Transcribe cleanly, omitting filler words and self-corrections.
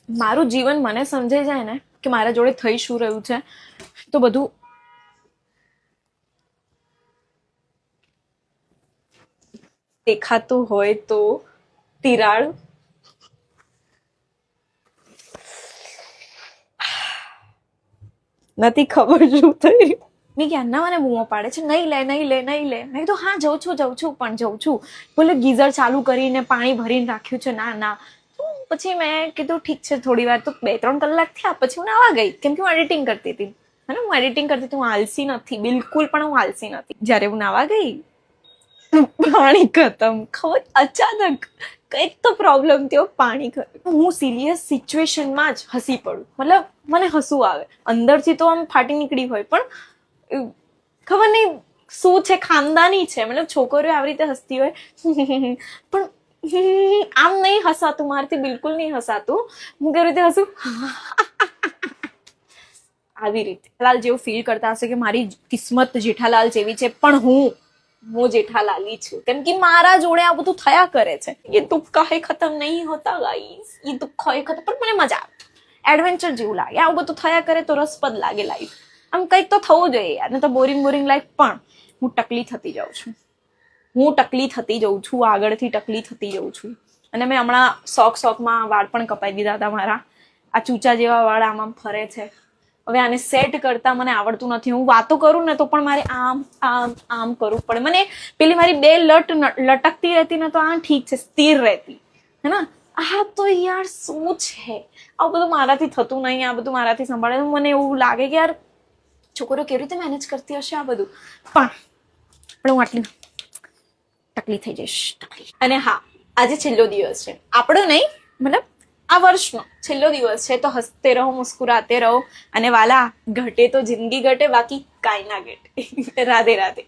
મારું જીવન મને સમજાઈ જાય ને કે મારા જોડે થઈ શું રહ્યું છે, તો બધું દેખાતું હોય તો તિરાડ નથી ખબર શું થયું. મેં ક્યારના મને બૂમો પાડે છે, નહીં લે નહીં લે નહીં લે. મેં કીધું હા જઉં છું પણ જઉં છું. બોલે ગીઝર ચાલુ કરીને પાણી ભરીને રાખ્યું છે. ના પછી મેં કીધું ઠીક છે થોડી વાર, તો 2-3 કલાક થયા પછી હું નાવા ગઈ, કેમ કે હું એડિટિંગ કરતી હતી. હું એડિટિંગ કરતી હતી, હું આલસી નથી, બિલકુલ પણ હું આલસી નથી. જ્યારે હું નાવા ગઈ પાણી ખતમ. ખબર અચાનક કંઈક તો પ્રોબ્લેમ થયો, પાણી ખતમ. હું સિરિયસ સિચ્યુએશનમાં જ હસી પડું, મતલબ મને હસવું આવે અંદરથી, તો આમ ફાટી નીકળી હોય, પણ ખબર નહીં શું છે, ખાનદાની છે. મતલબ છોકરીઓ આવી રીતે હસતી હોય પણ આમ નહીં હસાતું, મારથી બિલકુલ નહીં હસાતું. હું કેવી રીતે હસું આવી રીતે જેઠાલાલ જેવું ફીલ કરતા હશે કે મારી કિસ્મત જેઠાલાલ જેવી છે, પણ હું જેઠાલાલી છું, કેમ કે મારા જોડે આ બધું થયા કરે છે. એ દુઃખ કાહે ખતમ નહીં હોતા ગાઈસ, એ દુઃખ કાહે ખતમ. પણ મને મજા આવે, એડવેન્ચર જેવું લાગે. આવું બધું થયા કરે તો રસપ્રદ લાગે લાઈફ. આમ કંઈક તો થવું જોઈએ યાર, ને તો બોરિંગ લાઈફ. પણ હું ટકલી થતી જાઉં છું, આગળથી ટકલી થતી જઉં છું. અને મેં હમણાં શોખમાં વાળ પણ કપાઈ દીધા હતા મારા. આ ચૂચા જેવા વાળ આમ ફરે છે. હવે આને સેટ કરતા મને આવડતું નથી. હું વાતો કરું ને તો પણ મારે આમ કરવું પડે. મને પેલી મારી 2 લટ લટકતી રહેતી ને તો આ ઠીક છે, સ્થિર રહેતી હે ને. આ તો યાર શું છે, આવું બધું મારાથી થતું નહીં, આ બધું મારાથી સંભાળે. મને એવું લાગે કે યાર છોકરીઓ કેવી રીતે મેનેજ કરતી હશે આ બધું. પણ હું આટલી ટકલી થઈ જઈશ, ટકલી. અને હા, આજે છેલ્લો દિવસ છે આપણો, નહીં મતલબ આ વર્ષનો છેલ્લો દિવસ છે, તો હસતે રહો, મુસ્કુરાતે રહો. અને વાલા, ઘટે તો જિંદગી ઘટે, બાકી કાંઈ ના ઘટે. રાધે રાધે.